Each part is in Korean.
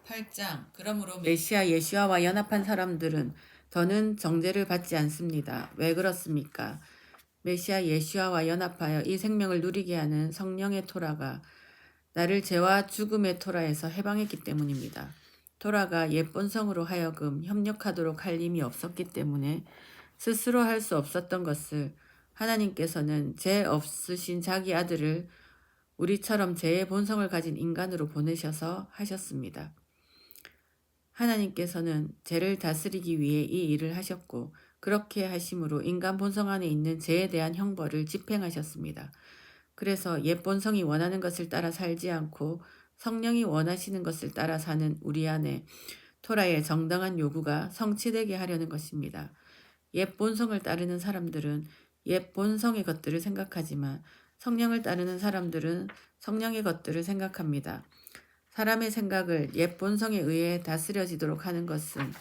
8장. 그러므로 메시아 예수와와 연합한 사람들은 더는 정죄를 받지 않습니다. 왜 그렇습니까? 메시아 예수와와 연합하여 이 생명을 누리게 하는 성령의 토라가 나를 죄와 죽음의 토라에서 해방했기 때문입니다. 토라가 옛 본성으로 하여금 협력하도록 할 힘이 없었기 때문에 스스로 할 수 없었던 것을 하나님께서는 죄 없으신 자기 아들을 우리처럼 죄의 본성을 가진 인간으로 보내셔서 하셨습니다. 하나님께서는 죄를 다스리기 위해 이 일을 하셨고 그렇게 하심으로 인간 본성 안에 있는 죄에 대한 형벌을 집행하셨습니다. 그래서 옛 본성이 원하는 것을 따라 살지 않고 성령이 원하시는 것을 따라 사는 우리 안에 토라의 정당한 요구가 성취되게 하려는 것입니다. 옛 본성을 따르는 사람들은 옛 본성의 것들을 생각하지만 성령을 따르는 사람들은 성령의 것들을 생각합니다. 사람의 생각을 옛 본성에 의해 다스려지도록 하는 것은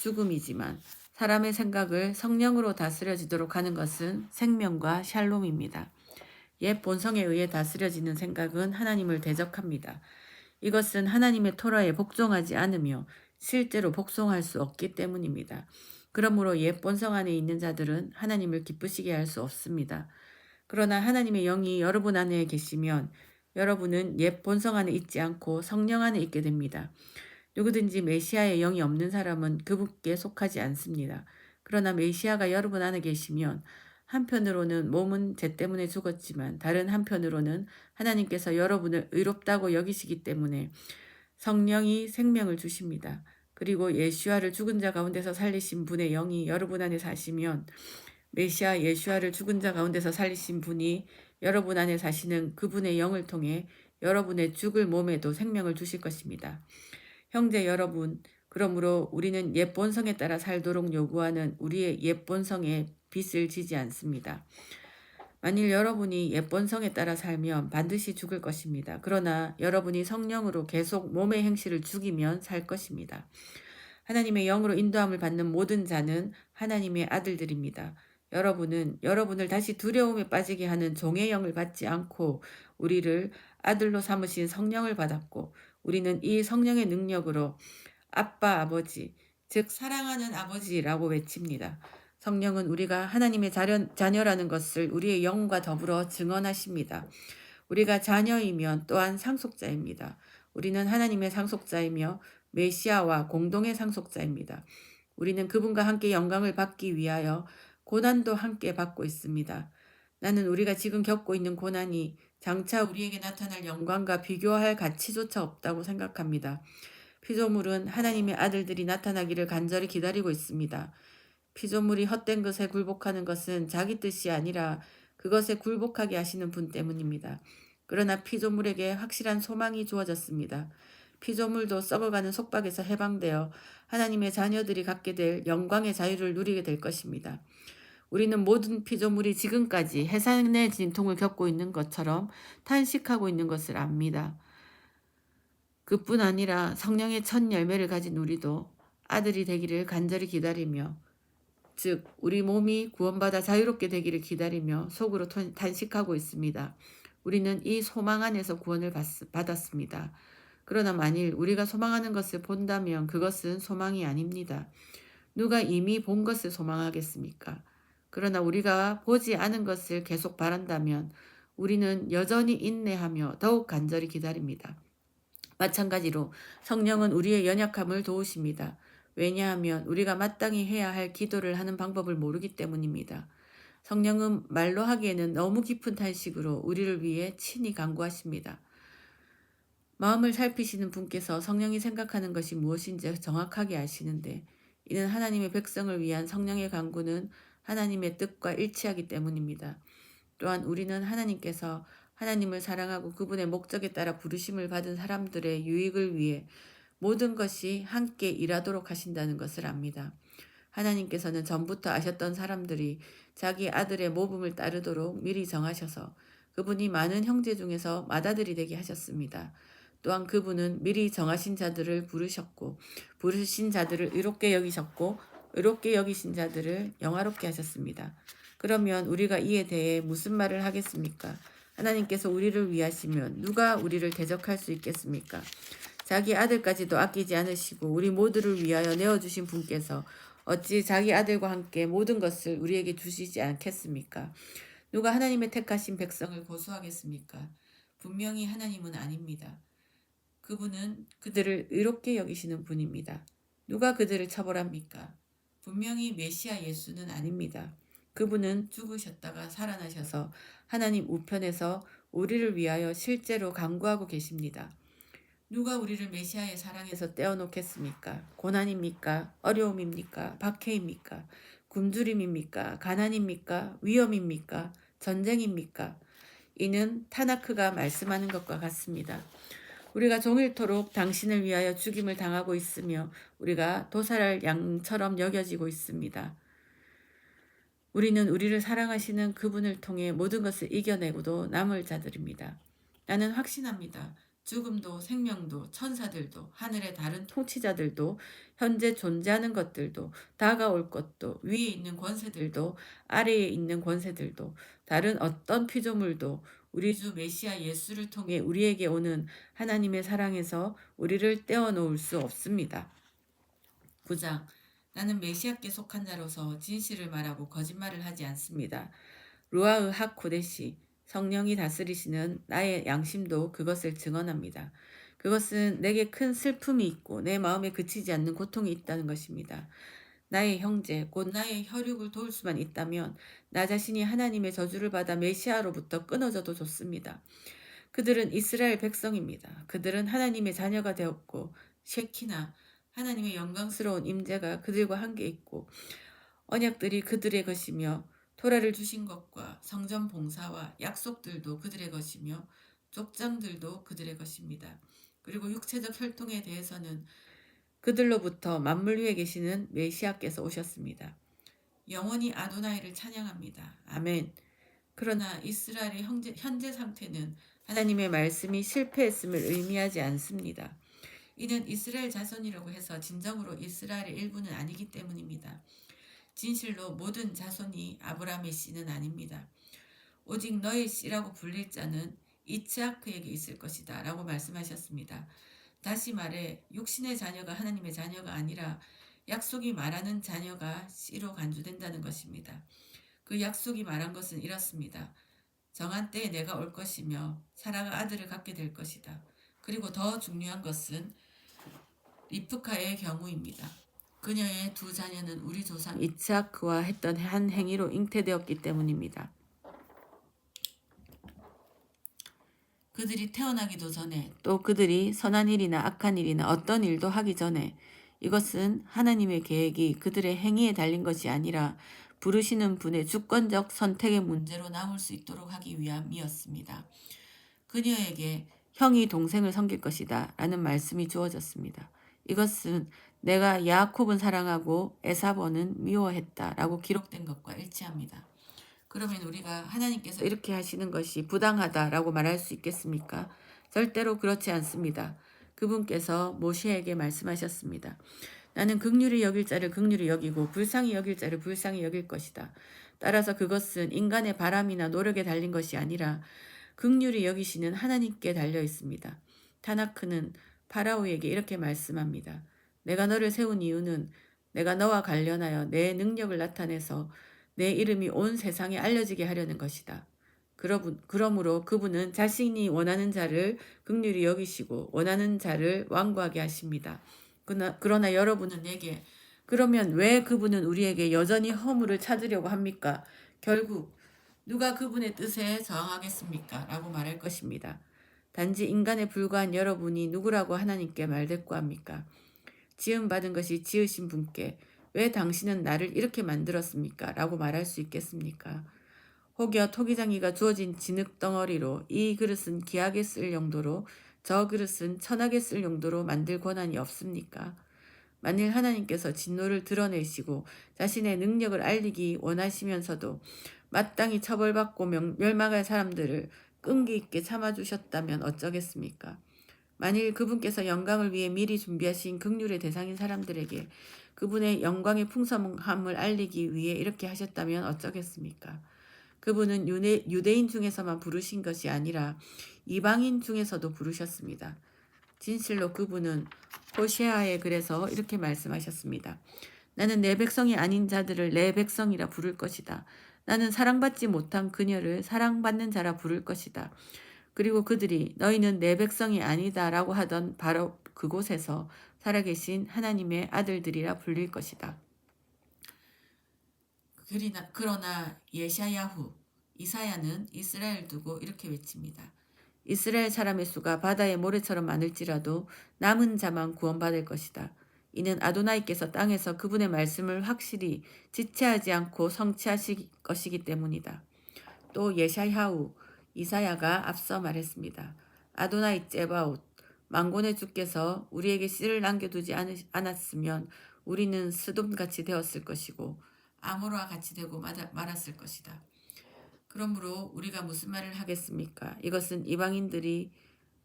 죽음이지만 사람의 생각을 성령으로 다스려지도록 하는 것은 생명과 샬롬입니다. 옛 본성에 의해 다스려지는 생각은 하나님을 대적합니다. 이것은 하나님의 토라에 복종하지 않으며 실제로 복종할 수 없기 때문입니다. 그러므로 옛 본성 안에 있는 자들은 하나님을 기쁘시게 할 수 없습니다. 그러나 하나님의 영이 여러분 안에 계시면 여러분은 옛 본성 안에 있지 않고 성령 안에 있게 됩니다. 누구든지 메시아의 영이 없는 사람은 그분께 속하지 않습니다. 그러나 메시아가 여러분 안에 계시면 한편으로는 몸은 죄 때문에 죽었지만 다른 한편으로는 하나님께서 여러분을 의롭다고 여기시기 때문에 성령이 생명을 주십니다. 그리고 예수아를 죽은 자 가운데서 살리신 분의 영이 여러분 안에 사시면 메시아 예수아를 죽은 자 가운데서 살리신 분이 여러분 안에 사시는 그분의 영을 통해 여러분의 죽을 몸에도 생명을 주실 것입니다. 형제 여러분, 그러므로 우리는 옛 본성에 따라 살도록 요구하는 우리의 옛 본성에 빚을 지지 않습니다. 만일 여러분이 옛 본성에 따라 살면 반드시 죽을 것입니다. 그러나 여러분이 성령으로 계속 몸의 행실을 죽이면 살 것입니다. 하나님의 영으로 인도함을 받는 모든 자는 하나님의 아들들입니다. 여러분은 여러분을 다시 두려움에 빠지게 하는 종의 영을 받지 않고 우리를 아들로 삼으신 성령을 받았고 우리는 이 성령의 능력으로 아빠 아버지, 즉 사랑하는 아버지라고 외칩니다. 성령은 우리가 하나님의 자녀라는 것을 우리의 영과 더불어 증언하십니다. 우리가 자녀이면 또한 상속자입니다. 우리는 하나님의 상속자이며 메시아와 공동의 상속자입니다. 우리는 그분과 함께 영광을 받기 위하여 고난도 함께 받고 있습니다. 나는 우리가 지금 겪고 있는 고난이 장차 우리에게 나타날 영광과 비교할 가치조차 없다고 생각합니다. 피조물은 하나님의 아들들이 나타나기를 간절히 기다리고 있습니다. 피조물이 헛된 것에 굴복하는 것은 자기 뜻이 아니라 그것에 굴복하게 하시는 분 때문입니다. 그러나 피조물에게 확실한 소망이 주어졌습니다. 피조물도 썩어가는 속박에서 해방되어 하나님의 자녀들이 갖게 될 영광의 자유를 누리게 될 것입니다. 우리는 모든 피조물이 지금까지 해산의 진통을 겪고 있는 것처럼 탄식하고 있는 것을 압니다. 그뿐 아니라 성령의 첫 열매를 가진 우리도 아들이 되기를 간절히 기다리며 즉 우리 몸이 구원받아 자유롭게 되기를 기다리며 속으로 탄식하고 있습니다. 우리는 이 소망 안에서 구원을 받았습니다. 그러나 만일 우리가 소망하는 것을 본다면 그것은 소망이 아닙니다. 누가 이미 본 것을 소망하겠습니까? 그러나 우리가 보지 않은 것을 계속 바란다면 우리는 여전히 인내하며 더욱 간절히 기다립니다. 마찬가지로 성령은 우리의 연약함을 도우십니다. 왜냐하면 우리가 마땅히 해야 할 기도를 하는 방법을 모르기 때문입니다. 성령은 말로 하기에는 너무 깊은 탄식으로 우리를 위해 친히 간구하십니다. 마음을 살피시는 분께서 성령이 생각하는 것이 무엇인지 정확하게 아시는데 이는 하나님의 백성을 위한 성령의 간구는 하나님의 뜻과 일치하기 때문입니다. 또한 우리는 하나님께서 하나님을 사랑하고 그분의 목적에 따라 부르심을 받은 사람들의 유익을 위해 모든 것이 함께 일하도록 하신다는 것을 압니다. 하나님께서는 전부터 아셨던 사람들이 자기 아들의 모범을 따르도록 미리 정하셔서 그분이 많은 형제 중에서 맏아들이 되게 하셨습니다. 또한 그분은 미리 정하신 자들을 부르셨고 부르신 자들을 의롭게 여기셨고 의롭게 여기신 자들을 영화롭게 하셨습니다. 그러면 우리가 이에 대해 무슨 말을 하겠습니까? 하나님께서 우리를 위하시면 누가 우리를 대적할 수 있겠습니까? 자기 아들까지도 아끼지 않으시고 우리 모두를 위하여 내어주신 분께서 어찌 자기 아들과 함께 모든 것을 우리에게 주시지 않겠습니까? 누가 하나님의 택하신 백성을 고소하겠습니까? 분명히 하나님은 아닙니다. 그분은 그들을 의롭게 여기시는 분입니다. 누가 그들을 처벌합니까? 분명히 메시아 예수는 아닙니다. 그분은 죽으셨다가 살아나셔서 하나님 우편에서 우리를 위하여 실제로 간구하고 계십니다. 누가 우리를 메시아의 사랑에서 떼어놓겠습니까? 고난입니까? 어려움입니까? 박해입니까? 굶주림입니까? 가난입니까? 위험입니까? 전쟁입니까? 이는 타나크가 말씀하는 것과 같습니다. 우리가 종일토록 당신을 위하여 죽임을 당하고 있으며 우리가 도살할 양처럼 여겨지고 있습니다. 우리는 우리를 사랑하시는 그분을 통해 모든 것을 이겨내고도 남을 자들입니다. 나는 확신합니다. 죽음도 생명도 천사들도 하늘의 다른 통치자들도 현재 존재하는 것들도 다가올 것도 위에 있는 권세들도 아래에 있는 권세들도 다른 어떤 피조물도 우리 주 메시아 예수를 통해 우리에게 오는 하나님의 사랑에서 우리를 떼어놓을 수 없습니다. 9장 나는 메시아께 속한 자로서 진실을 말하고 거짓말을 하지 않습니다. 루아흐 하코데시 성령이 다스리시는 나의 양심도 그것을 증언합니다. 그것은 내게 큰 슬픔이 있고 내 마음에 그치지 않는 고통이 있다는 것입니다. 나의 형제, 곧 나의 혈육을 도울 수만 있다면 나 자신이 하나님의 저주를 받아 메시아로부터 끊어져도 좋습니다. 그들은 이스라엘 백성입니다. 그들은 하나님의 자녀가 되었고 쉐키나 하나님의 영광스러운 임재가 그들과 함께 있고 언약들이 그들의 것이며 토라를 주신 것과 성전 봉사와 약속들도 그들의 것이며 족장들도 그들의 것입니다. 그리고 육체적 혈통에 대해서는 그들로부터 만물 위에 계시는 메시아께서 오셨습니다. 영원히 아도나이를 찬양합니다. 아멘. 그러나 이스라엘의 현재 상태는 하나님의 말씀이 실패했음을 의미하지 않습니다. 이는 이스라엘 자손이라고 해서 진정으로 이스라엘의 일부는 아니기 때문입니다. 진실로 모든 자손이 아브라함의 씨는 아닙니다. 오직 너의 씨라고 불릴 자는 이츠하크에게 있을 것이다 라고 말씀하셨습니다. 다시 말해 육신의 자녀가 하나님의 자녀가 아니라 약속이 말하는 자녀가 씨로 간주된다는 것입니다. 그 약속이 말한 것은 이렇습니다. 정한 때에 내가 올 것이며 사라가 아들을 갖게 될 것이다. 그리고 더 중요한 것은 리프카의 경우입니다. 그녀의 두 자녀는 우리 조상 이츠하크와 했던 한 행위로 잉태되었기 때문입니다. 그들이 태어나기도 전에 또 그들이 선한 일이나 악한 일이나 어떤 일도 하기 전에 이것은 하나님의 계획이 그들의 행위에 달린 것이 아니라 부르시는 분의 주권적 선택의 문제로 남을 수 있도록 하기 위함이었습니다. 그녀에게 형이 동생을 섬길 것이다 라는 말씀이 주어졌습니다. 이것은 내가 야곱은 사랑하고 에사본은 미워했다 라고 기록된 것과 일치합니다. 그러면 우리가 하나님께서 이렇게 하시는 것이 부당하다라고 말할 수 있겠습니까? 절대로 그렇지 않습니다. 그분께서 모세에게 말씀하셨습니다. 나는 긍휼히 여길 자를 긍휼히 여기고 불쌍히 여길 자를 불쌍히 여길 것이다. 따라서 그것은 인간의 바람이나 노력에 달린 것이 아니라 긍휼히 여기시는 하나님께 달려 있습니다. 타나크는 파라오에게 이렇게 말씀합니다. 내가 너를 세운 이유는 내가 너와 관련하여 내 능력을 나타내서 내 이름이 온 세상에 알려지게 하려는 것이다. 그러므로 그분은 자신이 원하는 자를 긍휼히 여기시고 원하는 자를 완고하게 하십니다. 그러나 여러분은 내게 그러면 왜 그분은 우리에게 여전히 허물을 찾으려고 합니까? 결국 누가 그분의 뜻에 저항하겠습니까? 라고 말할 것입니다. 단지 인간에 불과한 여러분이 누구라고 하나님께 말대꾸합니까? 지음받은 것이 지으신 분께 왜 당신은 나를 이렇게 만들었습니까? 라고 말할 수 있겠습니까? 혹여 토기장이가 주어진 진흙덩어리로 이 그릇은 귀하게 쓸 용도로 저 그릇은 천하게 쓸 용도로 만들 권한이 없습니까? 만일 하나님께서 진노를 드러내시고 자신의 능력을 알리기 원하시면서도 마땅히 처벌받고 멸망할 사람들을 끈기 있게 참아주셨다면 어쩌겠습니까? 만일 그분께서 영광을 위해 미리 준비하신 긍휼의 대상인 사람들에게 그분의 영광의 풍성함을 알리기 위해 이렇게 하셨다면 어쩌겠습니까? 그분은 유대인 중에서만 부르신 것이 아니라 이방인 중에서도 부르셨습니다. 진실로 그분은 호세아에 글에서 이렇게 말씀하셨습니다. 나는 내 백성이 아닌 자들을 내 백성이라 부를 것이다. 나는 사랑받지 못한 그녀를 사랑받는 자라 부를 것이다. 그리고 그들이 너희는 내 백성이 아니다 라고 하던 바로 그곳에서 살아계신 하나님의 아들들이라 불릴 것이다. 그러나 예샤야후, 이사야는 이스라엘 두고 이렇게 외칩니다. 이스라엘 사람의 수가 바다의 모래처럼 많을지라도 남은 자만 구원받을 것이다. 이는 아도나이께서 땅에서 그분의 말씀을 확실히 지체하지 않고 성취하실 것이기 때문이다. 또 예샤야후, 이사야가 앞서 말했습니다. 아도나이 째바옷, 만군의 주께서 우리에게 씨를 남겨두지 않았으면 우리는 스돔같이 되었을 것이고 아모르와 같이 되고 말았을 것이다. 그러므로 우리가 무슨 말을 하겠습니까? 이것은 이방인들이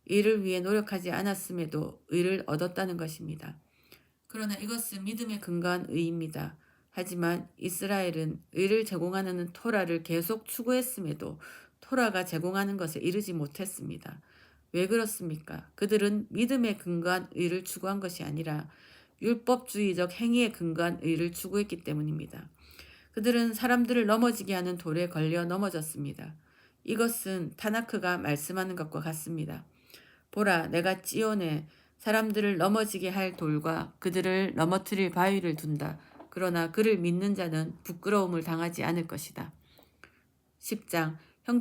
의를 위해 노력하지 않았음에도 의를 얻었다는 것입니다. 그러나 이것은 믿음에 근거한 의입니다. 하지만 이스라엘은 의를 제공하는 토라를 계속 추구했음에도 토라가 제공하는 것에 이르지 못했습니다. 왜 그렇습니까? 그들은 믿음에 근거한 의를 추구한 것이 아니라 율법주의적 행위에 근거한 의를 추구했기 때문입니다. 그들은 사람들을 넘어지게 하는 돌에 걸려 넘어졌습니다. 이것은 타나크가 말씀하는 것과 같습니다. 보라, 내가 찌온에 사람들을 넘어지게 할 돌과 그들을 넘어뜨릴 바위를 둔다. 그러나 그를 믿는 자는 부끄러움을 당하지 않을 것이다. 10장 형제